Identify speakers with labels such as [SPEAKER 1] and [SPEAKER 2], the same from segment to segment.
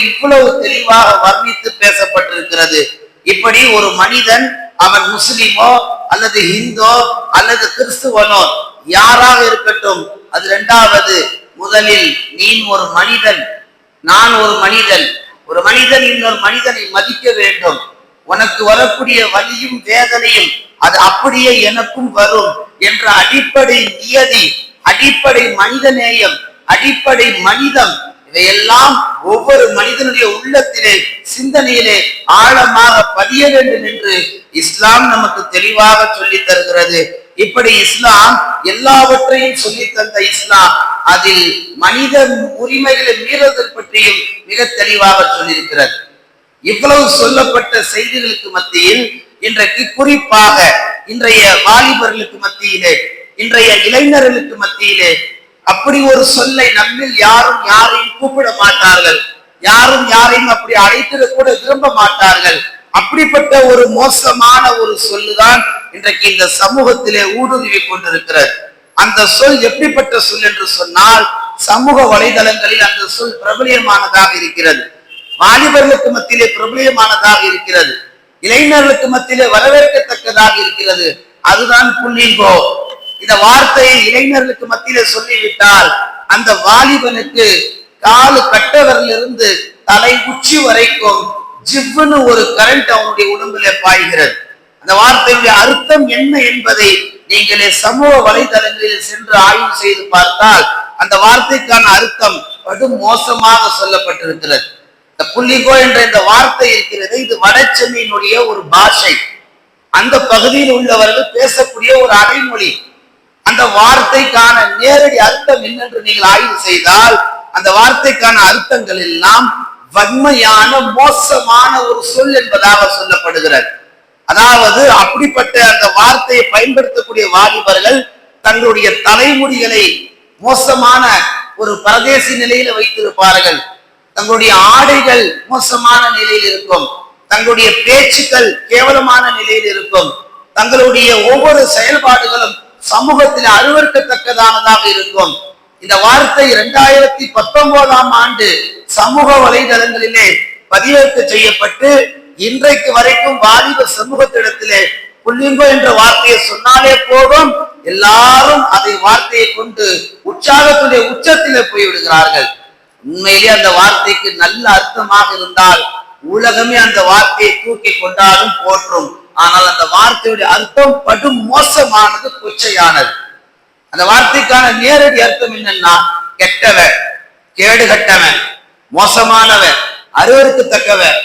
[SPEAKER 1] இவ்வளவு தெளிவாக வர்ணித்து பேசப்பட்டிருக்கிறது. இப்படி ஒரு மனிதன் அவன் முஸ்லிமோ அல்லது இந்தோ அல்லது கிறிஸ்துவனோ யாராக இருக்கட்டும், அது இரண்டாவது. முதலில் நீ ஒரு மனிதன், நான் ஒரு மனிதன். ஒரு மனிதன் இன்னொரு மனிதனை மதிக்க வேண்டும். உனக்கு வரக்கூடிய வலியும் வேதனையும் அது அப்படியே எனக்கும் வரும் என்ற அடிப்படை நியதி, அடிப்படை மனிதநேயம், அடிப்படை மனிதம், இதையெல்லாம் ஒவ்வொரு மனிதனுடைய உள்ளத்திலே சிந்தனையிலே ஆழமாக பதிய வேண்டும் என்று இஸ்லாம் நமக்கு தெளிவாக சொல்லி தருகிறது. இப்படி இஸ்லாம் எல்லாவற்றையும் சொல்லி தந்த இஸ்லாம் அதில் மனித உரிமைகளை மீறுதல் பற்றியும் மிக தெளிவாக சொல்லியிருக்கிறது. இவ்வளவு சொல்லப்பட்ட செய்திகளுக்கு மத்தியில் இன்றைக்கு குறிப்பாக இன்றைய வாலிபர்களுக்கு மத்தியிலே, இன்றைய இளைஞர்களுக்கு மத்தியிலே அப்படி ஒரு சொல்லை நம்மில் யாரும் யாரையும் கூப்பிட மாட்டார்கள், யாரும் யாரையும் அப்படி அழைத்திட கூட விரும்ப மாட்டார்கள். அப்படிப்பட்ட ஒரு மோசமான ஒரு சொல்லுதான் இன்றைக்கு இந்த சமூகத்திலே ஊடுருவி கொண்டிருக்கிறது. அந்த சொல் எப்படிப்பட்ட சொல் என்று சொன்னால், சமூக வலைதளங்களில் அந்த சொல் பிரபலியமானதாக இருக்கிறது. வாலிபர்களுக்கு மத்தியிலே பிரபலியமானதாக இருக்கிறது. இளைஞர்களுக்கு மத்தியிலே வரவேற்கத்தக்கதாக இருக்கிறது. அதுதான் புள்ளிங்கோ. இந்த வார்த்தையை இளைஞர்களுக்கு மத்தியிலே சொல்லிவிட்டால் அந்த வாலிபனுக்கு காலு கட்டவரிலிருந்து தலை உச்சி வரைக்கும் ஜிவ்வுன்னு ஒரு கரண்ட் அவனுடைய உடம்பிலே பாய்கிறது. அந்த வார்த்தையுடைய அர்த்தம் என்ன என்பதை நீங்களே சமூக வலைதளங்களில் சென்று ஆய்வு செய்து பார்த்தால் அந்த வார்த்தைக்கான அர்த்தம் கடும் மோசமாக சொல்லப்பட்டிருக்கிறது. இந்த புள்ளிகோ என்ற இந்த வார்த்தை இருக்கிறது, இது வட சென்னையினுடைய ஒரு பாஷை. அந்த பகுதியில் உள்ளவர்கள் பேசக்கூடிய ஒரு அடைமொழி. அந்த வார்த்தைக்கான நேரடி அர்த்தம் என்னென்று நீங்கள் ஆய்வு செய்தால் அந்த வார்த்தைக்கான அர்த்தங்கள் எல்லாம் வன்மையான மோசமான ஒரு சொல் என்பதாக சொல்லப்படுகிறது. அதாவது அப்படிப்பட்ட அந்த வார்த்தையை பயன்படுத்தக்கூடிய வாலிபர்கள் தங்களுடைய தலைமுடிகளை மோசமான ஒரு பரதேசி நிலையில வைத்திருப்பார்கள். தங்களுடைய ஆடைகள் மோசமான நிலையில் இருக்கும். தங்களுடைய பேச்சுக்கள் கேவலமான நிலையில் இருக்கும். தங்களுடைய ஒவ்வொரு செயல்பாடுகளும் சமூகத்தில் அருவருக்கத்தக்கதானதாக இருக்கும். இந்த வார்த்தை 2019ஆம் ஆண்டு சமூக வலைதளங்களிலே பதிவேற்று செய்யப்பட்டு இன்றைக்கு வரைக்கும் வாலிப சமூகத்திடத்திலே புள்ளிங்கோ என்ற வார்த்தையை சொன்னாலே போதும், எல்லாரும் அதை வார்த்தையை கொண்டு உற்சாகத்துடைய உச்சத்திலே போய்விடுகிறார்கள். உண்மையிலே அந்த வார்த்தைக்கு நல்ல அர்த்தமாக இருந்தால் உலகமே அந்த வார்த்தையை தூக்கி கொண்டாலும் போற்றும். ஆனால் அந்த வார்த்தையுடைய அர்த்தம் படும் மோசமானது, கொச்சையானது. அந்த வார்த்தைக்கான நேரடி அர்த்தம் என்னன்னா, கெட்டவன், கேடு கட்டவன், மோசமானவன், அருவருக்கத்தக்கவன்,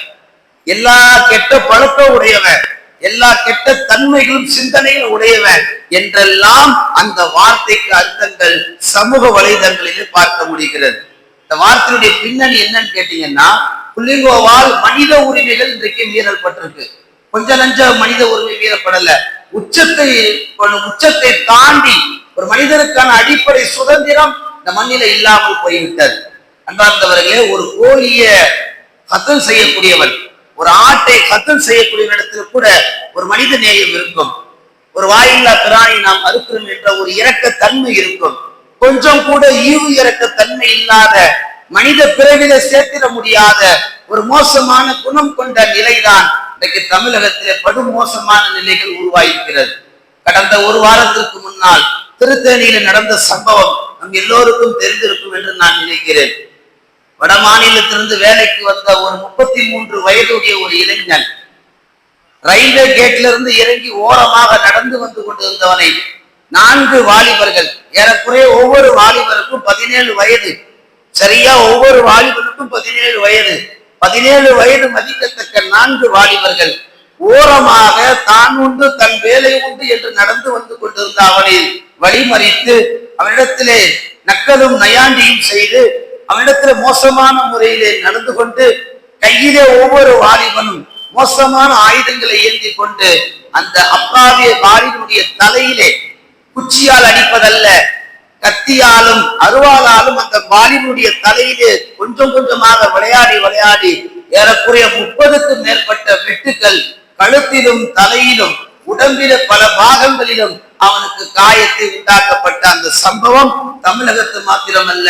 [SPEAKER 1] எல்லா கெட்ட பழக்கம் உடையவன், எல்லா கெட்ட தன்மைகளும் சிந்தனைகள் உடையவன் என்றெல்லாம் அந்த வார்த்தைக்கு அர்த்தங்கள் சமூக வலைதளங்களிலே பார்க்க முடிகிறது. இந்த வார்த்தையுடைய பின்னணி என்னன்னு கேட்டீங்கன்னா, புள்ளிங்கோவால் மனித உரிமைகள் இன்றைக்கு மீறல் பட்டிருக்கு. கொஞ்ச நஞ்ச மனித உரிமை மீறப்படல, உச்சத்தை தாண்டி ஒரு மனிதனுக்கான அடிப்படை சுதந்திரம் இந்த மண்ணில இல்லாமல் போய்விட்டது. அன்பார்ந்தவர்களே, ஒரு கோழிய கத்தல் செய்யக்கூடியவன், ஒரு ஆட்டை கத்தல் செய்யக்கூடிய இடத்துல கூட ஒரு மனித நேயம் இருக்கும். ஒரு வாயில்லா பிராணி நாம் அறுக்கிறோம் என்ற ஒரு இரக்க தன்மை இருக்கும். கொஞ்சம் கூட ஈவு இரக்க தன்மை இல்லாத, மனித பிறவில சேர்த்திட முடியாத ஒரு மோசமான குணம் கொண்ட நிலைதான் இன்றைக்கு தமிழகத்திலே படும் மோசமான நிலைகள் உருவாயிருக்கிறது. கடந்த ஒரு வாரத்திற்கு முன்னால் திருத்தணியில நடந்த சம்பவம் நம் எல்லோருக்கும் தெரிந்திருக்கும் என்று நான் நினைக்கிறேன். வட மாநிலத்திலிருந்து வேலைக்கு வந்த ஒரு 33 வயதுடைய ஒரு இளைஞன் ரயில்வே கேட்ல இருந்து இறங்கி ஓரமாக நடந்து வந்து கொண்டிருந்தவனை 4 வாலிபர்கள், ஏறக்குறைய ஒவ்வொரு வாலிபருக்கும் 17 வயது, சரியா ஒவ்வொரு வாலிபருக்கும் 17 வயது, 17 வயது மதிக்கத்தக்க 4 வாலிபர்கள் ஓரமாக தான் உண்டு தன் வேலை உண்டு என்று நடந்து வந்து கொண்டிருந்த அவனை வழிமறித்து அவனிடத்திலே நக்கலும் நயாண்டியும் செய்து அவனிடத்திலே மோசமான முறையிலே நடந்து கொண்டு கையிலே ஒவ்வொரு வாலிபனும் மோசமான ஆயுதங்களை ஏந்தி கொண்டு அந்த அப்பாவிய வாலிபனுடைய தலையிலே குச்சியால் அடிப்பதல்ல, கத்தியாலும் அருவாளாலும் அந்த வாலிபனுடைய தலையிலே கொஞ்சம் கொஞ்சமாக விளையாடி ஏறக்குறைய 30க்கும் மேற்பட்ட வெட்டுக்கள் கழுத்திலும் தலையிலும் உடம்பில பல பாகங்களிலும் அவனுக்கு காயத்தை உண்டாக்கப்பட்ட அந்த சம்பவம் தமிழகத்து மாத்திரமல்ல,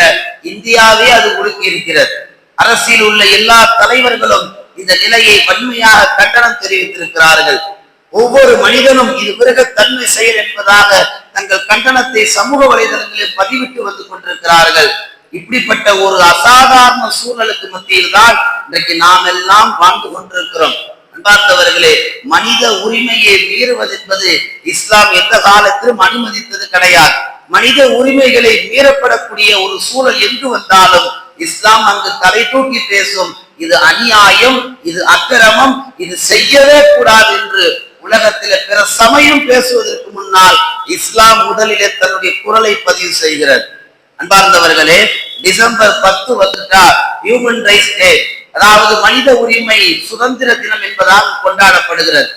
[SPEAKER 1] இந்தியாவே அது ஒடுக்கி இருக்கிறது. அரசியல் உள்ள எல்லா தலைவர்களும் இந்த நிலையை வன்மையாக கண்டனம் தெரிவித்திருக்கிறார்கள். ஒவ்வொரு மனிதனும் இது மிருகத்தன்மை செயல் என்பதாக தங்கள் கண்டனத்தை சமூக வலைதளங்களில் பதிவிட்டு வந்து கொண்டிருக்கிறார்கள். இப்படிப்பட்ட ஒரு அசாதாரண சூழலுக்கு மத்தியில் தான் இன்றைக்கு நாம் எல்லாம் வாழ்ந்து கொண்டிருக்கிறோம். அன்பார்ந்தவர்களே, மனித உரிமையை மீறுவது என்பது இஸ்லாம் எந்த காலத்திலும் அனுமதித்தது கிடையாது. மனித உரிமைகளை மீறப்படக்கூடிய ஒரு சூழல் எங்கு வந்தாலும் இஸ்லாம் அங்கு தலை தூக்கி பேசும். இது அநியாயம், இது அக்கிரமம், இது செய்யவே கூடாது என்று உலகத்தில பிற சமயம் பேசுவதற்கு முன்னால் இஸ்லாம் முதலிலே தன்னுடைய குரலை பதிவு செய்கிறது. அன்பார்ந்தவர்களே, டிசம்பர் 10 வந்துட்டா ஹியூமன் ரைட்ஸ் டே, அதாவது மனித உரிமை சுதந்திர தினம் என்பதாக கொண்டாடப்படுகிறது.